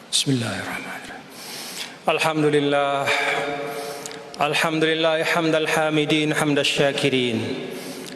Bismillahirrahmanirrahim. Alhamdulillah hamdal hamidin hamdash syakirin.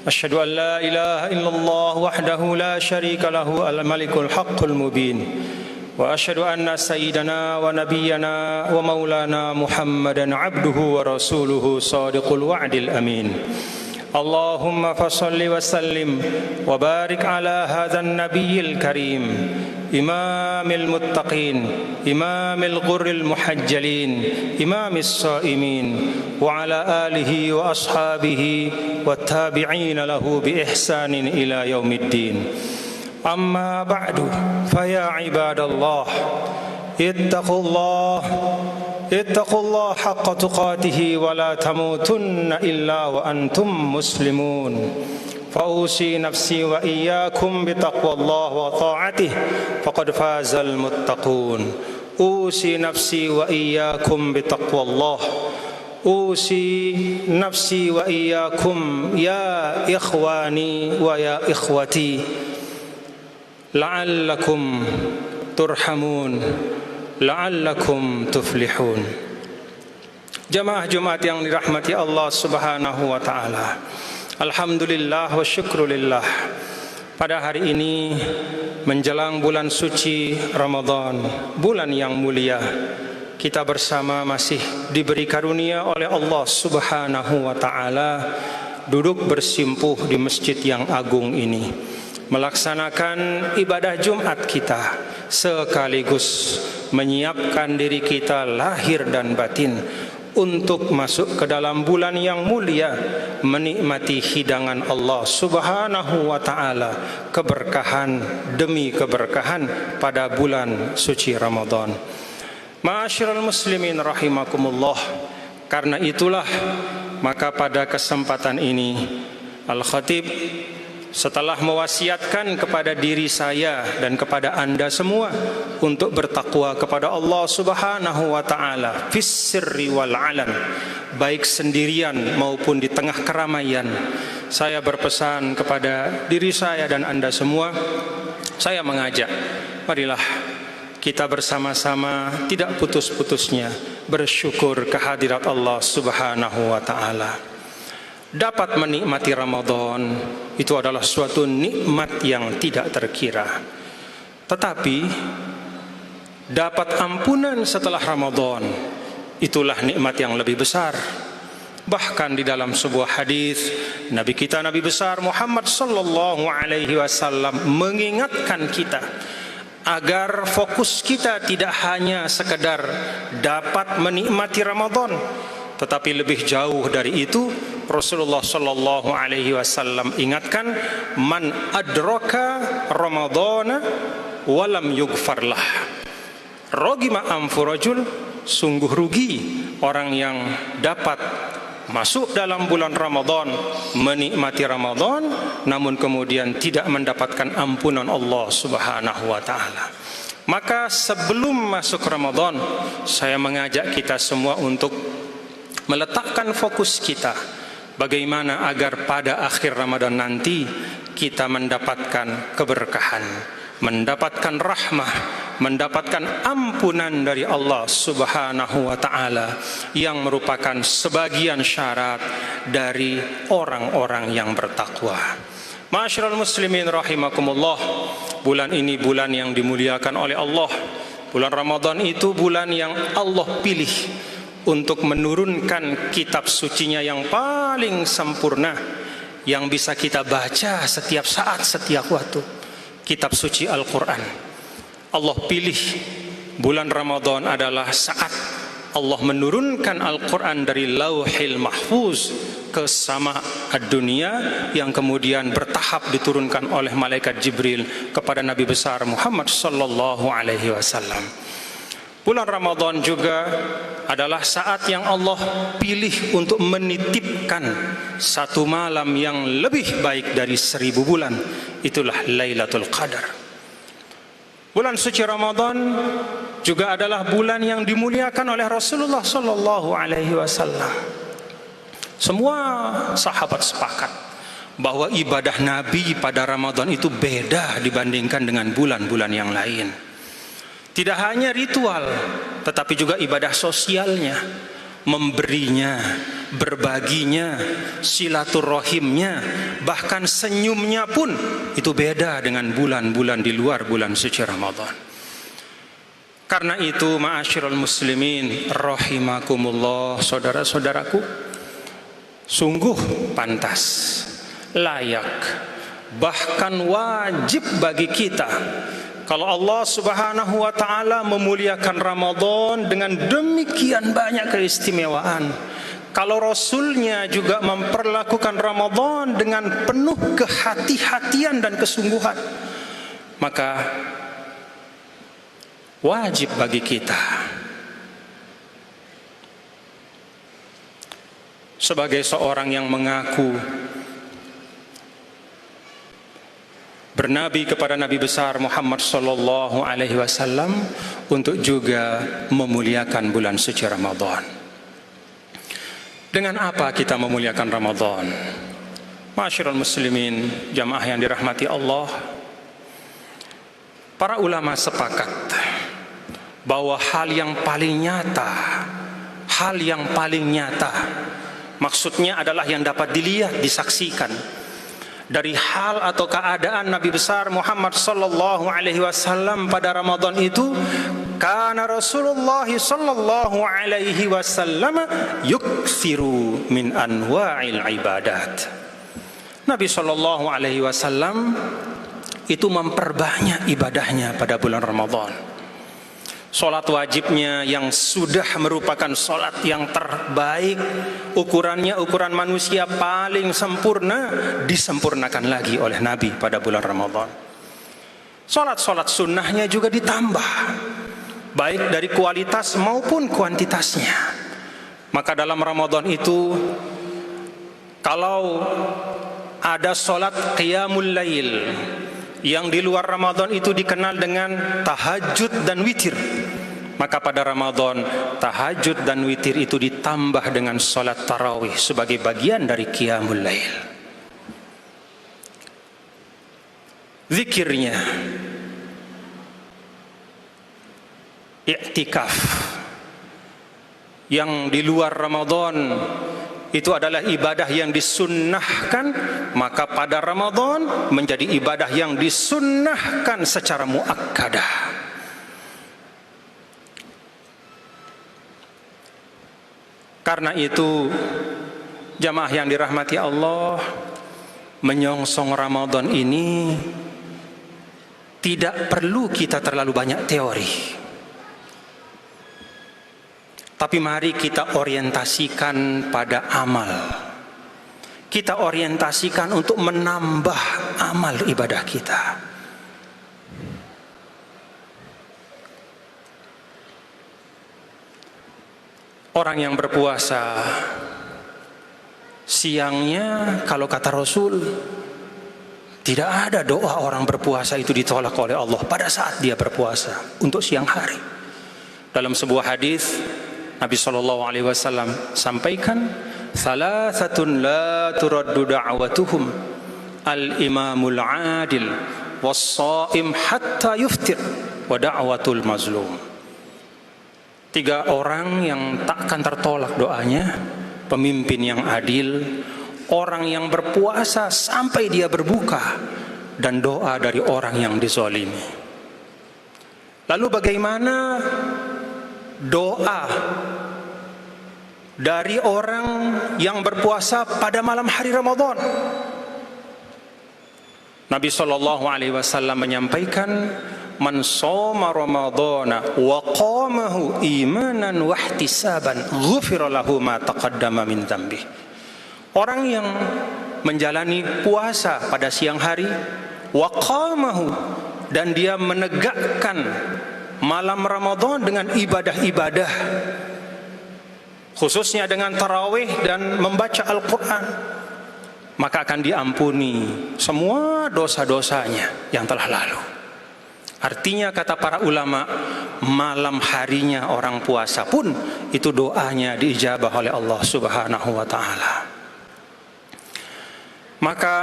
Asyhadu an la ilaha illallah wahdahu la syarika lahu al-malikul haqqul mubin. Wa asyhadu anna sayyidana wa nabiyyana wa maulana Muhammadan abduhu wa rasuluhu sadiqul wa'dil amin. Allahumma fasalli wa sallim wa barik ala hadzal nabiyil karim imamil muttaqin imamil ghurril muhajjalin imamis shaimin wa ala alihi wa ashabihi wat tabi'in lahu bi ihsanin ila yaumiddin. Amma ba'du, fa ya ibadallah ittaqullah haqqa tuqatih wa la tamutunna illa wa antum muslimun. Fausi nafsi wa iyyakum bitaqwallah wa ta'atih faqad fazal muttaqun. Usi nafsi wa iyyakum bitaqwallah. Usi nafsi wa iyyakum ya ikhwani wa ya ikhwati la'allakum turhamun, la'allakum tuflihun. Jamaah Jumat yang dirahmati Allah Subhanahu wa taala. Alhamdulillah wa syukrulillah. Pada hari ini menjelang bulan suci Ramadan, bulan yang mulia, kita bersama masih diberi karunia oleh Allah Subhanahu wa taala duduk bersimpuh di masjid yang agung ini, melaksanakan ibadah Jumat kita, sekaligus menyiapkan diri kita lahir dan batin untuk masuk ke dalam bulan yang mulia, menikmati hidangan Allah Subhanahu wa taala, keberkahan demi keberkahan pada bulan suci Ramadan. Ma'asyiral muslimin rahimakumullah. Karena itulah maka pada kesempatan ini Al-Khatib setelah mewasiatkan kepada diri saya dan kepada Anda semua untuk bertakwa kepada Allah Subhanahu wa taala fis sirri wal alan, baik sendirian maupun di tengah keramaian, saya berpesan kepada diri saya dan Anda semua, saya mengajak, marilah kita bersama-sama tidak putus-putusnya bersyukur kehadirat Allah Subhanahu wa taala. Dapat menikmati Ramadan itu adalah suatu nikmat yang tidak terkira. Tetapi dapat ampunan setelah Ramadan, itulah nikmat yang lebih besar. Bahkan di dalam sebuah hadis Nabi kita, Nabi besar Muhammad sallallahu alaihi wasallam mengingatkan kita agar fokus kita tidak hanya sekedar dapat menikmati Ramadan, tetapi lebih jauh dari itu. Rasulullah sallallahu alaihi wasallam ingatkan, man adraka ramadhana walam yughfarlah rogima amfu rajul, sungguh rugi orang yang dapat masuk dalam bulan Ramadan, menikmati Ramadan, namun kemudian tidak mendapatkan ampunan Allah Subhanahu wa taala. Maka sebelum masuk Ramadan, saya mengajak kita semua untuk meletakkan fokus kita bagaimana agar pada akhir Ramadan nanti kita mendapatkan keberkahan, mendapatkan rahmah, mendapatkan ampunan dari Allah Subhanahu wa taala yang merupakan sebagian syarat dari orang-orang yang bertakwa. Ma'asyiral muslimin rahimakumullah, bulan ini bulan yang dimuliakan oleh Allah. Bulan Ramadan itu bulan yang Allah pilih untuk menurunkan kitab sucinya yang paling sempurna, yang bisa kita baca setiap saat, setiap waktu, kitab suci Al-Quran. Allah pilih bulan Ramadan adalah saat Allah menurunkan Al-Quran dari Lauhil Mahfuz ke sama ad-dunia, yang kemudian bertahap diturunkan oleh malaikat Jibril kepada Nabi besar Muhammad sallallahu alaihi wasallam. Bulan Ramadan juga adalah saat yang Allah pilih untuk menitipkan satu malam yang lebih baik dari 1000 bulan. Itulah Lailatul Qadar. Bulan suci Ramadan juga adalah bulan yang dimuliakan oleh Rasulullah sallallahu alaihi wasallam. Semua sahabat sepakat bahwa ibadah Nabi pada Ramadan itu beda dibandingkan dengan bulan-bulan yang lain. Tidak hanya ritual, tetapi juga ibadah sosialnya, memberinya, berbaginya, silaturahimnya, bahkan senyumnya pun itu beda dengan bulan-bulan di luar bulan suci Ramadan. Karena itu, ma'asyiral muslimin rahimakumullah, saudara-saudaraku, sungguh pantas, layak, bahkan wajib bagi kita kalau Allah Subhanahu wa taala memuliakan Ramadan dengan demikian banyak keistimewaan, kalau Rasulnya juga memperlakukan Ramadan dengan penuh kehati-hatian dan kesungguhan, maka wajib bagi kita sebagai seorang yang mengaku bernabi kepada Nabi besar Muhammad sallallahu alaihi wasallam untuk juga memuliakan bulan suci Ramadan. Dengan apa kita memuliakan Ramadan? Ma'asyiral muslimin, jamaah yang dirahmati Allah, para ulama sepakat bahwa hal yang paling nyata, maksudnya adalah yang dapat dilihat, disaksikan dari hal atau keadaan Nabi besar Muhammad sallallahu alaihi wasallam pada Ramadan itu, kana Rasulullah sallallahu alaihi wasallam yukthiru min anwa'il ibadat. Nabi sallallahu alaihi wasallam itu memperbanyak ibadahnya pada bulan Ramadan. Salat wajibnya yang sudah merupakan salat yang terbaik, ukurannya ukuran manusia paling sempurna, disempurnakan lagi oleh Nabi pada bulan Ramadan. Salat-salat sunnahnya juga ditambah, baik dari kualitas maupun kuantitasnya. Maka dalam Ramadan itu, kalau ada salat qiyamul lail, yang di luar Ramadan itu dikenal dengan tahajud dan witir, maka pada Ramadan tahajud dan witir itu ditambah dengan salat tarawih sebagai bagian dari qiyamul lail. Zikirnya, i'tikaf yang di luar Ramadan itu adalah ibadah yang disunnahkan, maka pada Ramadan menjadi ibadah yang disunnahkan secara muakkadah. Karena itu, jamaah yang dirahmati Allah, menyongsong Ramadan ini tidak perlu kita terlalu banyak teori, tapi mari kita orientasikan pada amal. Kita orientasikan untuk menambah amal ibadah kita. Orang yang berpuasa siangnya, kalau kata Rasul, tidak ada doa orang berpuasa itu ditolak oleh Allah pada saat dia berpuasa untuk siang hari. Dalam sebuah hadis Nabi SAW sampaikan, "Thalathatun la turaddu da'watuhum al-imamul adil was-sha'im hatta yuftir wa da'watul mazlum." 3 orang yang takkan tertolak doanya: pemimpin yang adil, orang yang berpuasa sampai dia berbuka, dan doa dari orang yang dizalimi. Lalu bagaimana doa dari orang yang berpuasa pada malam hari Ramadan? Nabi SAW menyampaikan, "Man shoma Ramadana wa qamahu imanan wa ihtisaban, ghufira lahu ma taqaddama min dzambi." Orang yang menjalani puasa pada siang hari, wa qamahu, dan dia menegakkan malam Ramadan dengan ibadah-ibadah, khususnya dengan tarawih dan membaca Al-Quran, maka akan diampuni semua dosa-dosanya yang telah lalu. Artinya, kata para ulama, malam harinya orang puasa pun itu doanya diijabah oleh Allah Subhanahu wa ta'ala. Maka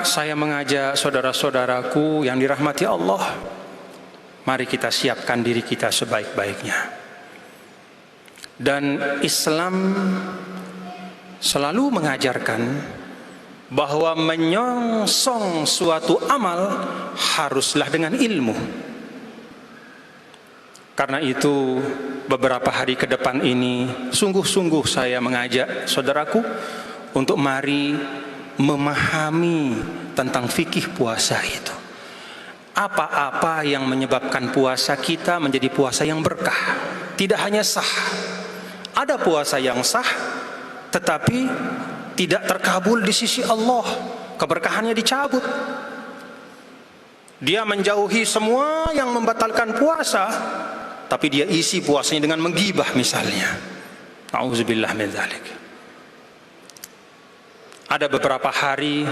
saya mengajak saudara-saudaraku yang dirahmati Allah, Mari kita siapkan diri kita sebaik-baiknya. Dan Islam selalu mengajarkan bahwa menyongsong suatu amal haruslah dengan ilmu. Karena itu beberapa hari ke depan ini sungguh-sungguh saya mengajak saudaraku untuk mari memahami tentang fikih puasa itu. Apa-apa yang menyebabkan puasa kita menjadi puasa yang berkah. Tidak hanya sah. Ada puasa yang sah tetapi tidak terkabul di sisi Allah, keberkahannya dicabut. Dia menjauhi semua yang membatalkan puasa, tapi dia isi puasanya dengan menggibah misalnya. Auzubillah min dzalik. Ada beberapa hari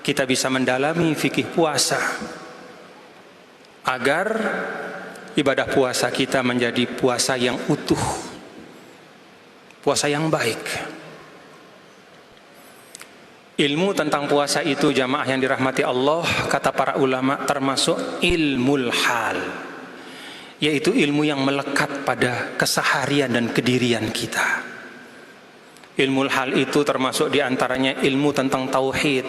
kita bisa mendalami fikih puasa agar ibadah puasa kita menjadi puasa yang utuh, puasa yang baik. Ilmu tentang puasa itu jamaah yang dirahmati Allah, kata para ulama, termasuk ilmul hal, yaitu ilmu yang melekat pada keseharian dan kedirian kita. Ilmul hal itu termasuk diantaranya ilmu tentang tauhid,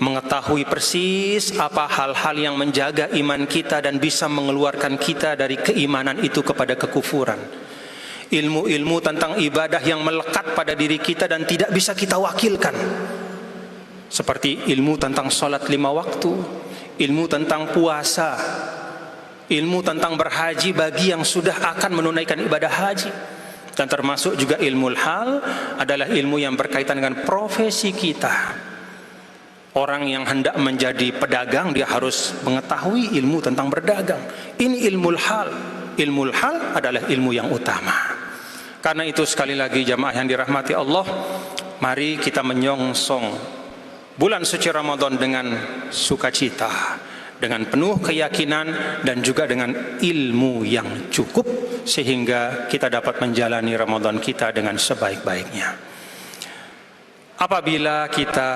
mengetahui persis apa hal-hal yang menjaga iman kita dan bisa mengeluarkan kita dari keimanan itu kepada kekufuran. Ilmu-ilmu tentang ibadah yang melekat pada diri kita dan tidak bisa kita wakilkan, seperti ilmu tentang sholat 5 waktu, ilmu tentang puasa, ilmu tentang berhaji bagi yang sudah akan menunaikan ibadah haji. Dan termasuk juga ilmu hal adalah ilmu yang berkaitan dengan profesi kita. Orang yang hendak menjadi pedagang, dia harus mengetahui ilmu tentang berdagang. Ini ilmu hal. Ilmu hal adalah ilmu yang utama. Karena itu sekali lagi jamaah yang dirahmati Allah, mari kita menyongsong bulan suci Ramadan dengan sukacita, dengan penuh keyakinan dan juga dengan ilmu yang cukup, sehingga kita dapat menjalani Ramadan kita dengan sebaik-baiknya. Apabila kita,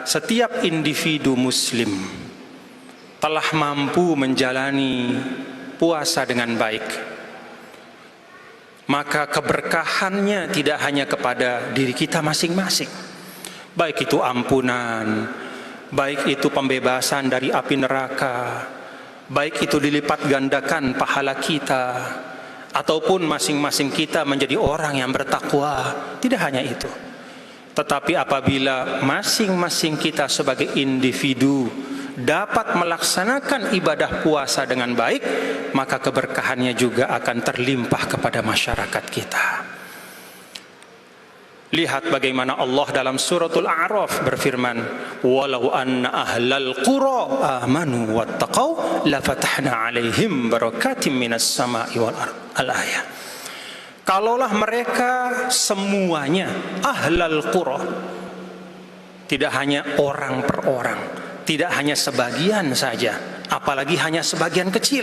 setiap individu muslim telah mampu menjalani puasa dengan baik, maka keberkahannya tidak hanya kepada diri kita masing-masing, baik itu ampunan, baik itu pembebasan dari api neraka, baik itu dilipat gandakan pahala kita, ataupun masing-masing kita menjadi orang yang bertakwa. Tidak hanya itu, tetapi apabila masing-masing kita sebagai individu dapat melaksanakan ibadah puasa dengan baik, maka keberkahannya juga akan terlimpah kepada masyarakat kita. Lihat bagaimana Allah dalam suratul A'raf berfirman, walau anna ahlal qura amanu wattaqau lafatahna alaihim barakatim minas sama'i wal ardh. Al-ayah. Kalaulah mereka semuanya ahlal qura, tidak hanya orang per orang, tidak hanya sebagian saja, apalagi hanya sebagian kecil,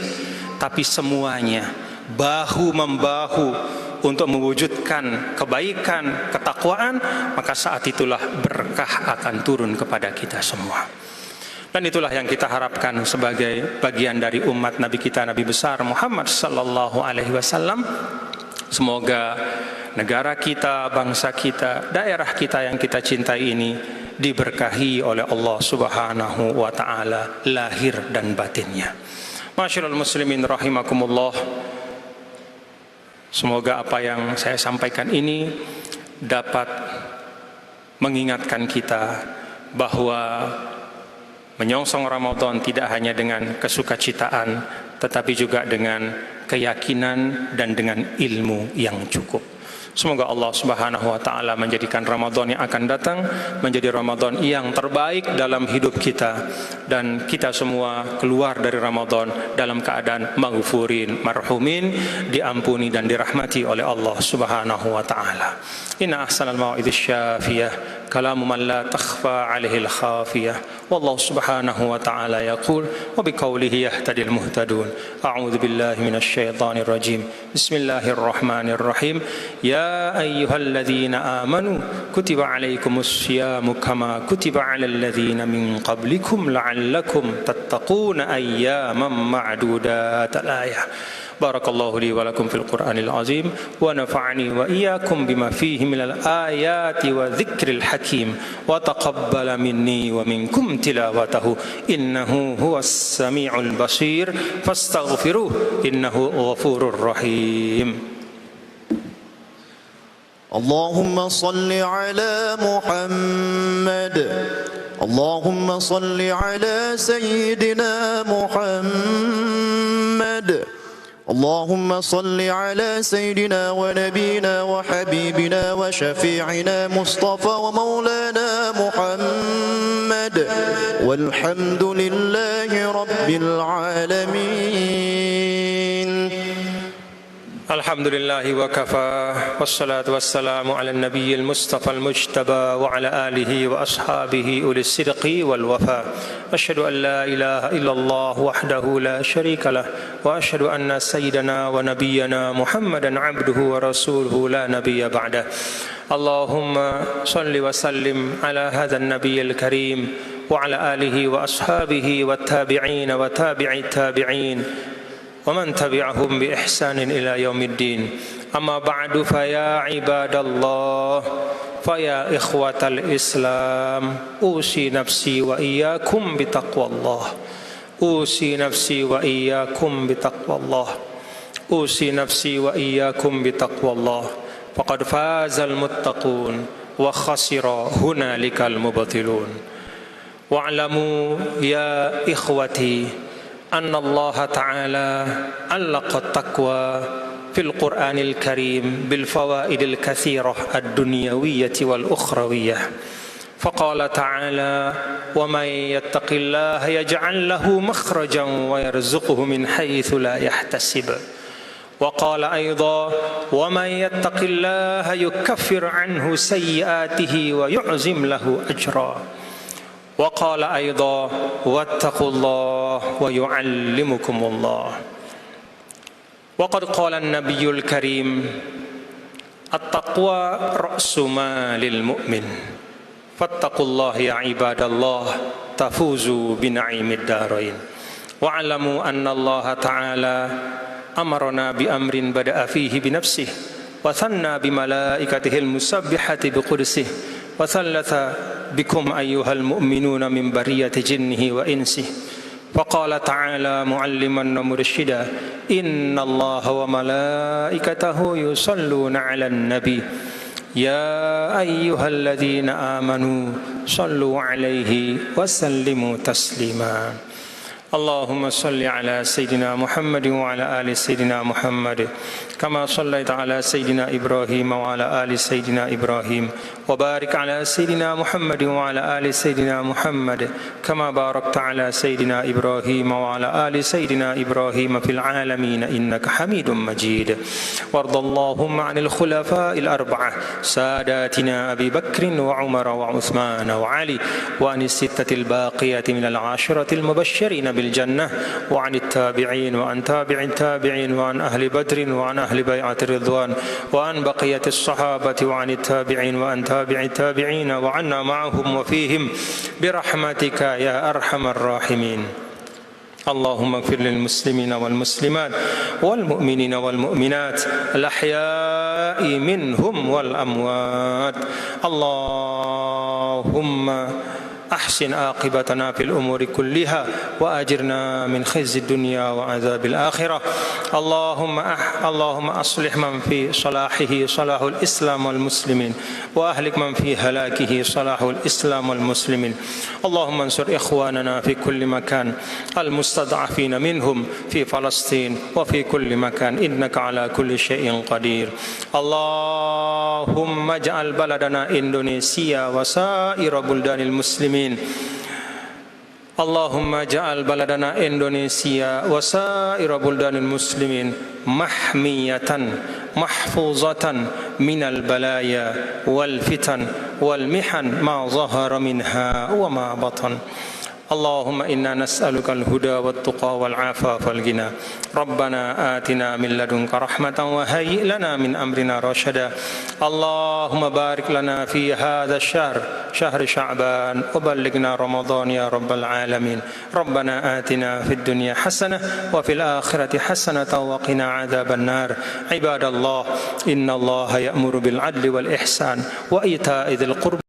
tapi semuanya bahu membahu untuk mewujudkan kebaikan, ketakwaan, maka saat itulah berkah akan turun kepada kita semua. Dan itulah yang kita harapkan sebagai bagian dari umat Nabi kita, Nabi besar Muhammad sallallahu alaihi wasallam. Semoga negara kita, bangsa kita, daerah kita yang kita cintai ini diberkahi oleh Allah Subhanahu wa taala lahir dan batinnya. Masyaallah muslimin rahimakumullah. Semoga apa yang saya sampaikan ini dapat mengingatkan kita bahwa menyongsong Ramadan tidak hanya dengan kesukacitaan, tetapi juga dengan keyakinan dan dengan ilmu yang cukup. Semoga Allah Subhanahu wa taala menjadikan Ramadan yang akan datang menjadi Ramadan yang terbaik dalam hidup kita, dan kita semua keluar dari Ramadan dalam keadaan maghfurin, marhumin, diampuni dan dirahmati oleh Allah Subhanahu wa taala. Inna ahsanal mau'idz syafiyah kalamu man la takhfa 'alaihi al-khafiyah. Wallahu subhanahu wa ta'ala yaqul wa biqaulihi yahtadil muhtadun. A'udzu billahi minasy syaithanir rajim. Bismillahirrahmanirrahim. Ya يا أيها الذين آمنوا كتب عليكم الصيام كما كتب على الذين من قبلكم لعلكم تتقون أياما معدودات الآية. بارك الله لي ولكم في القرآن العظيم ونفعني وإياكم بما فيه من الآيات وذكر الحكيم وتقبل مني ومنكم تلاوته إنه هو السميع البصير فاستغفروه إنه غفور رحيم. اللهم صل على محمد اللهم صل على سيدنا محمد اللهم صل على سيدنا ونبينا وحبيبنا وشفيعنا مصطفى ومولانا محمد والحمد لله رب العالمين. الحمد لله وكفى والصلاة والسلام على النبي المصطفى المجتبى وعلى آله وأصحابه أولي الصدق والوفاء. أشهد أن لا إله إلا الله وحده لا شريك له وأشهد أن سيدنا ونبينا محمدا عبده ورسوله لا نبي بعده. اللهم صل وسلم على هذا النبي الكريم وعلى آله وأصحابه والتابعين وتابع التابعين ومن تبعهم بإحسان إلى يوم الدين. أما بعد فيا عباد الله فيا إخوة الإسلام أوصي نفسي وإياكم بتقوى الله أوصي نفسي وإياكم بتقوى الله أوصي نفسي وإياكم بتقوى الله فقد فاز المتقون وخسر هنالك المبطلون. واعلموا يا إخوتي أن الله تعالى علق التقوى في القرآن الكريم بالفوائد الكثيرة الدنيوية والأخروية. فقال تعالى ومن يتق الله يجعل له مخرجا ويرزقه من حيث لا يحتسب. وقال أيضا ومن يتق الله يكفر عنه سيئاته ويعظم له أجرا. وقال أيضا واتقوا الله ويعلمكم الله. وقد قال النبي الكريم التقوى رأس مال المؤمن فاتقوا الله يا عباد الله تفوزوا بنعيم الدارين. واعلموا أن الله تعالى أمرنا بأمر بدأ فيه بنفسه وثنى بملائكته المسبحة بقدسه وثلث بكم أيها المؤمنون من برية جنه وإنسه. فقال تعالى معلما ومرشدا إن الله وملائكته يصلون على النبي يا أيها الذين آمنوا صلوا عليه وسلموا تسليما. اللهم صل على سيدنا محمد وعلى آل سيدنا محمد كما صليت على سيدنا إبراهيم وعلى آل سيدنا إبراهيم وبارك على سيدنا محمد وعلى آل سيدنا محمد كما باركت على سيدنا إبراهيم وعلى آل سيدنا إبراهيم في العالمين إنك حميد مجيد. وارض اللهم عن الخلفاء الأربعة ساداتنا أبي بكر وعمر وعثمان وعلي وعن الستة الباقية من العاشرة المبشرين بالجنة وعن التابعين وعن تابع التابعين وعن أهل بدر وعن أهل بيعة الرضوان وعن بقية الصحابة وعن التابعين وعن تابع التابعين وعنا معهم وفيهم برحمتك يا أرحم الراحمين. اللهم اغفر للمسلمين والمسلمات والمؤمنين والمؤمنات الأحياء منهم والأموات. اللهم أحسن عاقبتنا في الأمور كلها وأجرنا من خزي الدنيا وعذاب الآخرة. اللهم أصلح من في صلاحه صلاح الإسلام والمسلمين وأهلك من في هلاكه صلاح الإسلام والمسلمين. اللهم انصر إخواننا في كل مكان المستضعفين منهم في فلسطين وفي كل مكان إنك على كل شيء قدير. اللهم اجعل بلدنا إندونيسيا وسائر بلدان المسلمين اللهم اجعل بلدنا إندونيسيا وسائر بلدان المسلمين محمية محفوظة من البلايا والفتن والمحن ما ظهر منها وما بطن. اللهم إنا نسألك الهدى والتقى والعفاف والغنى ربنا آتنا من لدنك رحمة وهيئ لنا من أمرنا رشدا اللهم بارك لنا في هذا الشهر شهر شعبان وبلغنا رمضان يا رب العالمين ربنا آتنا في الدنيا حسنة وفي الآخرة حسنة وقنا عذاب النار عباد الله إن الله يأمر بالعدل والإحسان وإيتاء ذي القربى